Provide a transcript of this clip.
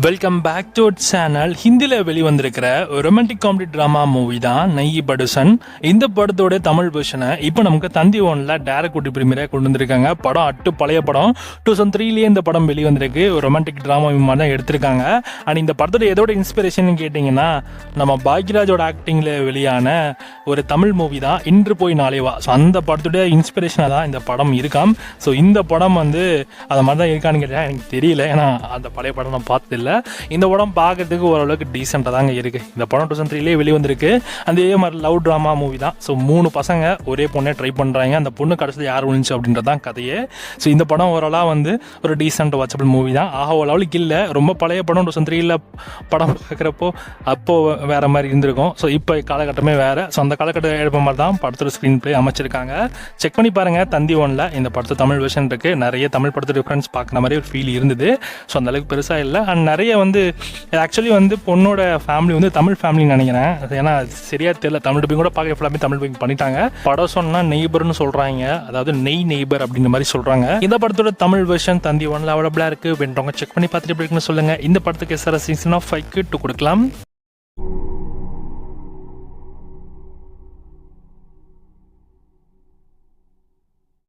Welcome back to channel. ஹிந்தியில் வெளிவந்திருக்கிற ஒரு romantic comedy drama movie தான் நெய் படுசன். இந்த படத்தோட தமிழ் வெர்ஷனை இப்போ நமக்கு தந்தி ஒன்ல டேரக்ட் குட்டி பிரீமியராக கொண்டு வந்திருக்காங்க. படம் பழைய படம் 2003 இந்த படம் வெளிவந்திருக்கு. ஒரு ரொமான்டிக் ட்ராமா மாதிரி தான் எடுத்திருக்காங்க. அண்ட் இந்த படத்தோட எதோட இன்ஸ்பிரேஷன் கேட்டிங்கன்னா நம்ம பாக்யராஜோட ஆக்டிங்கில் வெளியான ஒரு தமிழ் மூவி தான் இன்று போய் நாளே வா. ஸோ அந்த படத்தோட இன்ஸ்பிரேஷனாக தான் இந்த படம் இருக்காம். ஸோ இந்த படம் அது மாதிரி தான் இருக்கான்னு கேட்டால் எனக்கு தெரியல, ஏன்னா அந்த பழைய படம் நான் பார்த்ததில்லை. இந்த படம் பார்க்கறதுக்கு ஓரளவுக்கு டீசெண்டாக தாங்க இருக்குது. இந்த படம் 2003 வெளிவந்திருக்கு. அதே மாதிரி லவ் ட்ராமா மூவி தான். ஸோ 3 பசங்க ஒரே பொண்ணை ட்ரை பண்ணுறாங்க. அந்த பொண்ணு கடைசியில் யார் விழுந்துச்சு அப்படின்றது தான் கதையே. ஸோ இந்த படம் ஓரளவு ஒரு டீசென்ட் வாட்சபிள் மூவி தான். லெவலுக்கு இல்லை, ரொம்ப பழைய படம். 2003 படம் பார்க்குறப்போ அப்போது வேறு மாதிரி இருந்திருக்கும். ஸோ இப்போ காலகட்டமே வேறு. ஸோ அந்த காலகட்டம் எழுப்ப மாதிரி தான் படத்தோட ஸ்க்ரீன் பிளே அமைச்சிருக்காங்க. செக் பண்ணி பாருங்கள். தந்தி ஒன்ல இந்த படத்தை தமிழ் வெர்ஷன் இருக்குது. நிறைய தமிழ் படத்தோட டிஃப்ரென்ஸ் பார்க்குற மாதிரி ஒரு ஃபீல் இருந்தது. ஸோ அந்தளவுக்கு பெருசாக இல்லை. அண்ட் நிறைய ஆக்சுவலி பொண்ணோட ஃபேமிலி தமிழ் ஃபேமிலின்னு நினைக்கிறேன். ஏன்னா சரியா தெரியல. தமிழ் டப்பிங் கூட பார்க்க ஃபுல்லாமே தமிழ் டப்பிங் பண்ணிட்டாங்க. படம் சொன்னால் நெய்பர்னு சொல்கிறாங்க, அதாவது நெய் நெய்பர் அப்படிங்கிற மாதிரி சொல்கிறாங்க. இந்த படத்தோட தமிழ் வெர்ஷன் தந்தி ஒன்ல அவைலபிளாக இருக்குது. வேண்டவங்க செக் பண்ணி பார்த்துட்டு எப்படி இருக்குன்னு சொல்லுங்கள். இந்த படத்துக்கு SRS 5 கொடுக்கலாம்.